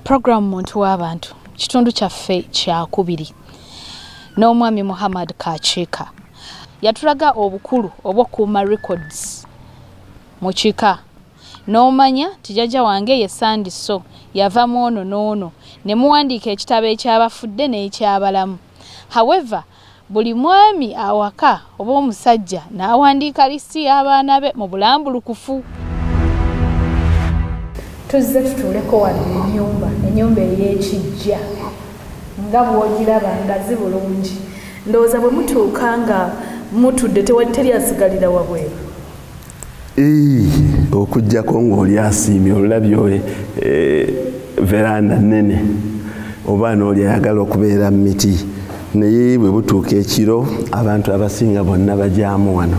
Program muntu w'abantu kitundu kyaffe kyakubiri n'omwami Muhammad Kachiika yatulaga obukulu obw'okuuma records mu kika n'omanya tijajja wange ye Sandiso yava mu ono n'ono ne muwandiika ekitabo ekyabafudde n'ekyabalamu. However, buli mwami awaka oba omusajja n'awandiika listi y'abaana be mu bulambulukufu. Tuzze tutuleko wano ennyumba ey'ekiggya nga bw'ogiraba ngazi bulungi. Ndowooza bwe mutuuka nga mutudde teri asigalira wabweru. Okujjako ng'oli asiimye olulabyo veranda nnene oba n'oli ayagala okubeera mu miti naye bwe butuuka ekiro abantu abasinga bonna bajaamu wano.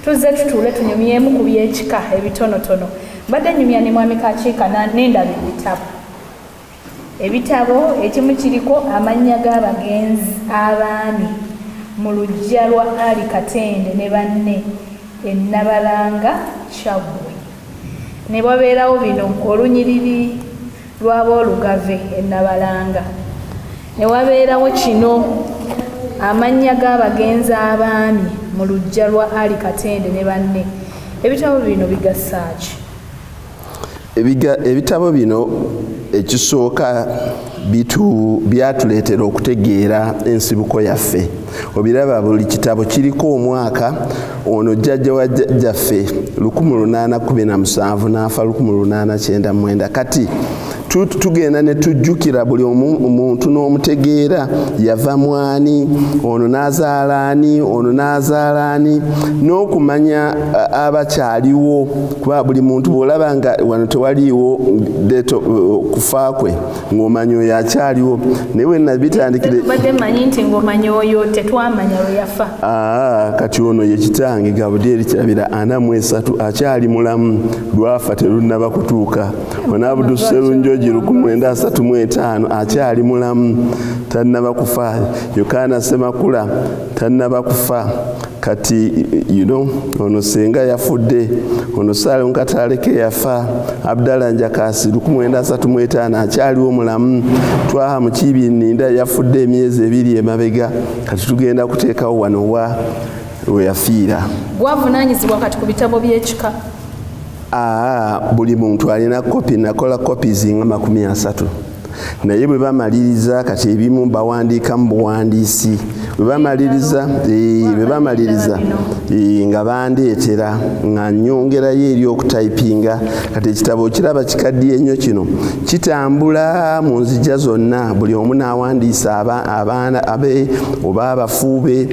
Tuzze tutuule tunyumyemu ku by'ekika ebitonotono. Mbadde nyumya ne mwami Kachiika n'endaba ebitabo ekimu kiriko amannya g'abagenzi abaami mu luggya lwa Ali Katende ne banne Nabalanga Kyaggwe. Ne wabeerawo bino olunyiriri lw'aboolugave Nabalanga. Ne wabeerawo kino amannya g'abagenzi abaami mu luggya lwa Ali Katende ne banne. Ebitabo bino bigasaaki. Ebitabo bino ekisooka byatuleetera okutegeera ensibuko yaffe. Obiraba buli kitabo kiriko omwaka ono jjajja wa jjajjaffe 1817 n'afa 1899. Kati tugenda ne tujjukira buli omuntu n'omutegeera yava mwani ono n'azaalaani ono n'azaalaani n'okumanya abakyaliwo kuba buli muntu bw'olaba nga wano tewaliiwo kufa kwe ng'omanya oyo akyaliwo naye wenna bitandikire badde manyi nti ng'omanya oyo tetwamanya lwe yafa. Kati ono ye kitange Gabudyeri Kirabira 43 akyali mulamu lwafa terunnaba kutuuka. Ono Abdul Sserunjogi 1935 akyali mulamu tannaba kufa. Yokaana Ssemakula tannaba kufa. Kati ono Senga yafudde, ono Saale Nkataaleke yafa, Abdallah Njakasi 1935 akyaliwo mulamu, Twaha Mukiibi Nninda yafudde emyezi 2 emabega. Kati tugenda kuteekawo wano we yafiira. Gwavunaanyizibwa kati ku bitabo by'ekika? Buli muntu alina kopi, nakola copies nga 30. Naye bwe bamaliriza kati ebimu bawandiika mu buwandiisi bwe bamaliriza nga bandeetera nga nyongerayo eri okutayipinga. Kati ekitabo kiraba kikaddiye nnyo kino kitambula mu nzija zonna, buli omu n'awandiisa abaana abe oba abafuube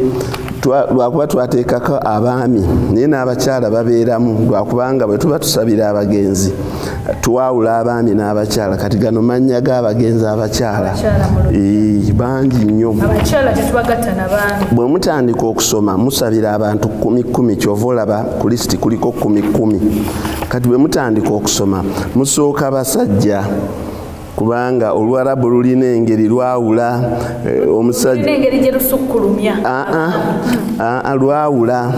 lwakuba twateekako abaami naye n'abakyala babeeramu lwakubanga bwe tuba tusabira abagenzi twawula abaami n'abakyala. Kati gano mannya g'abagenzi abakyala bangi nnyo. Abakyala tetubagatta n'abaami. Bwe mutandika okusoma musabira abantu 10 kyova olaba ku lisiti kuliko 10. Kati bwe mutandika okusoma musooka basajja kubanga Oluwarabu lulina engeri lwawula omusajja engeri gye lusukkulumya lwawula.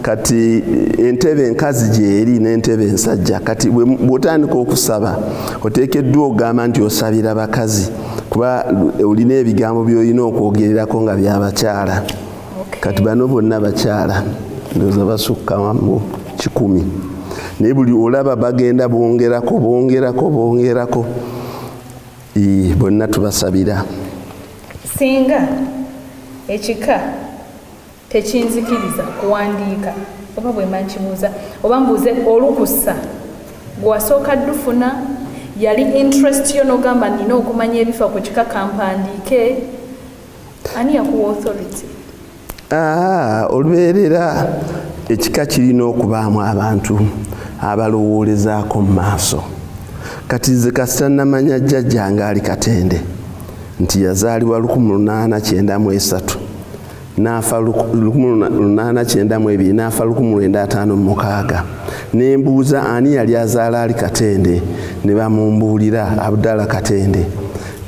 Kati entebe enkazi gyeri n'entebe ensajja. Kati bw'otandika okusaba oteekeddwa ogamba nti osabira bakazi kuba olina ebigambo by'olina okwogererako nga by'abakyala. Kati bano bonna bakyala ndowooza basukka mu 10 naye buli olaba bagenda bongerako bonna tubasabira. Singa ekika tekinzikiriza kuwandiika oba bwe mankibuuza oba mbuuze olukusa gwasooka ddufuna yali interest yo n'ogamba nina okumanya ebifa ku kika kampandiike, ani yakuwa authority? Olubeerera ekika kirina okubaamu abantu abalowoolezaako mu maaso. Kati nze kasita namanya jjajjange Ali Katende nti yazaalibwa 1893 n'afa 1892 n'afa 1956. Ne mbuuza ani yali azaala Ali Katende ne bamumbuulira Abdallah Katende.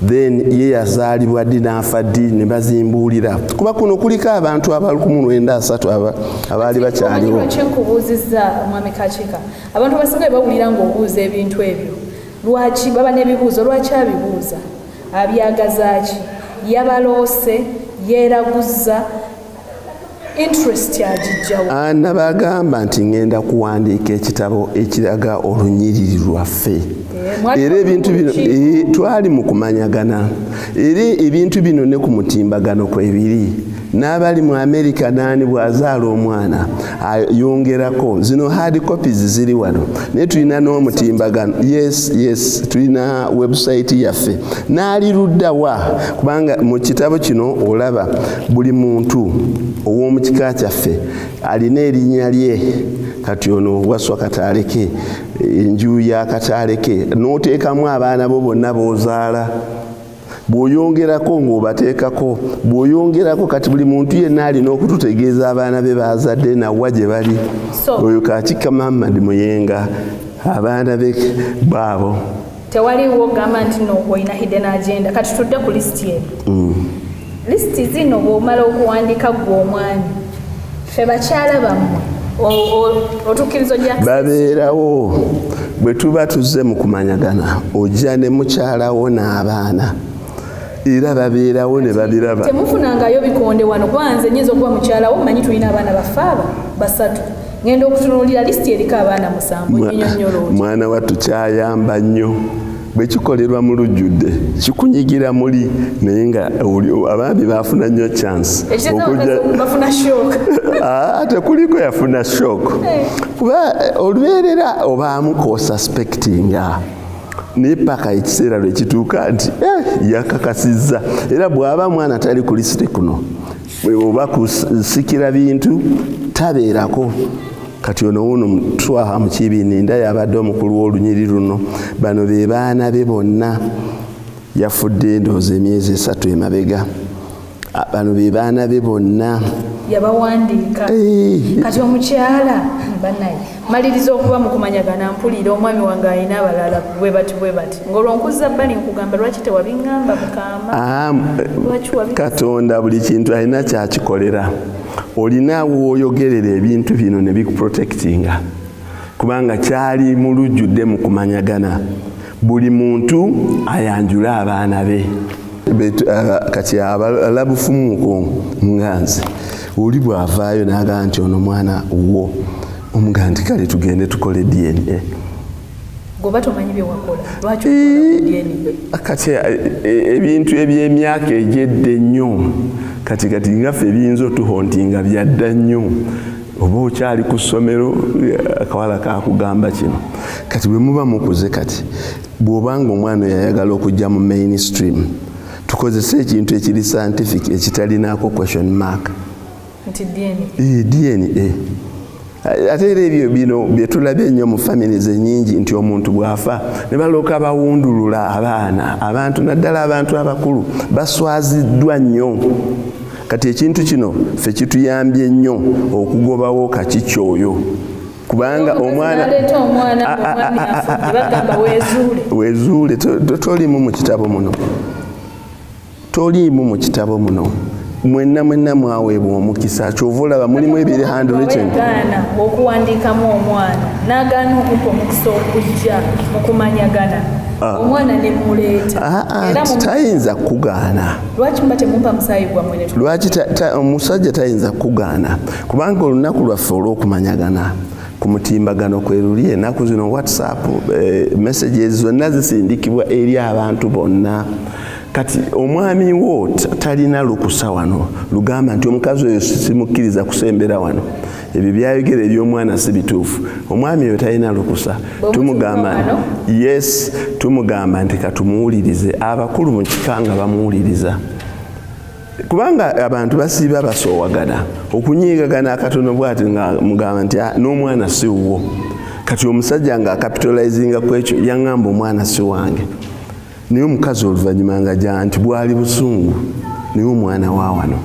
Then ye yazaalibwa ddi n'afa ddi ne bazimbuulira. Kuba kuno kuliko abantu aba 1903 abaali bakyaliwo. Kyenkubuuzizza Mwami Kachiika, abantu basinga bawulira ng'obuuza ebintu ebyo lwaki baba n'ebibuuzo lwaki abibuuza abyagazaaki yabaloose yeeraguza interest yagijjawo. Nabagamba nti ngenda kuwandiika ekitabo ekiraga olunyiriri lwaffe era ebintu bino twali mu kumanyagana era ebintu bino ne ku mutimbagano kwebiri n'abali mu America naani bw'azaala omwana yongerako zino hard copies ziri wano naye tulina n'omutimbagano yes tulina website yaffe n'ali luddawa kubanga mu kitabo kino olaba buli muntu ow'omu kika kyaffe alina erinnya lye kati ono waswa kataaleke enju ya kataaleke n'oteekamu abaana bo bonna b'ozaala bw'oyongerako ng'obateekako bw'oyongerako kati buli muntu yenna alina okututegeeza abaana be baazadde nawa gye bali oyo Kaakika Muhammad Muyenga abaana be baabo tewaliwo gamba nti no olina hidden agenda kati tudde ku lisiti eno lisiti zino bw'omala okuwandiika gw'omwami ffe bakyala bammwe otukkirizo babeerawo bwe tuba tuzze mu kumanyagana ojja ne mukyalawo n'abaana era babeerawo ne babiraba temufunangayo bikonde wano kwanze nyinza okuba mukyalawo manyi tulina abaana bafaaba basatu ngenda okutunuulira lisiti eriko abaana 7 nnyonyolooto mwana wattu kyayamba nnyo bwe kikolerwa mu lujjudde kikunyigira muli naye nga abaami baafuna nnyo chance bafuna shock ate kuliko yafuna shock kuba olubeerera obaamu kosuspectinga naye paka ekiseera lwe kituuka nti yakakasizza era bw'aba mwana tali ku lisiti kuno oba kusikira bintu tabeerako kati ono wuno Twaha Mukibininda yabadde omukulu w'olunyiri luno bano be baana be bonna yafudde endowooza emyezi 3 emabega bano be baana be bonna yabawandiika kati omukyala bannaye maliriza okuba mu kumanyagana mpulira omwami wange alina abalala bwe bati ng'olwonkuza bbali nkugamba lwaki tewabiŋŋamba mukama Katonda buli kintu alina kyakikolera olina w'oyogerera ebintu bino ne bikuprotectinga kubanga kyali mu lujjudde mu kumanyagana buli muntu ayanjula abaana be kati alabufumuuko nganze oli bw'avaayo n'agaa nti ono mwana wo omugaa nti kale tugende tukole DNA goba tomanyi bye wakola lwaki okola DNA kati ebintu eby'emyaka egyedde nnyo kati ngaffe ebiyinza otuhontinga byadda nnyo oba okyali ku ssomero akawala kakugamba kino kati bwe muba mukuze kati bw'obanga omwana yayagala okujja mu mainstream tukozesa ekintu ekiri scientific ekitalinako question mark nti DNA ate era ebyo bino bye tulabye ennyo mu families ennyingi nti omuntu bw'afa ne balooka bawundulula abaana abantu naddala abantu abakulu baswaziddwa nnyo kati ekintu kino ffe kituyambye nnyo okugobawo kakiki oyo kubanga omwana weezuule toliimu mu kitabo muno mwenna mwaweebwa omukisa kyova olaba mulimu ebiri handwritten okuwandiikamu omwana n'agaana okumpa omukisa okujja mu kumanyagana omwana ne muleeta tayinza kugaana lwaki muba temumpa musaayi gwammwe lwaki omusajja tayinza kugaana kubanga olunaku lwaffe olw'okumanyagana ku mutimbagano kweruli ennaku zino WhatsApp messages zonna zisindikibwa eri abantu bonna kati omwami wo talina lukusa wano lugamba nti omukazi oyo simukkiriza kusembera wano ebyo byayogera eby'omwana si bituufu omwami oyo talina lukusa tumugamba nti katumuwulirize abakulu mu kika nga bamuwuliriza kubanga abantu basiiba basoowagana okunyiigagana akatono bw'ati nga mugamba nti n'omwana si wuwo kati omusajja nga capitalizinga ku ekyo yaŋŋamba omwana si wange naye omukazi oluvannyuma nga jja nti bwali busungu naye omwana wa wano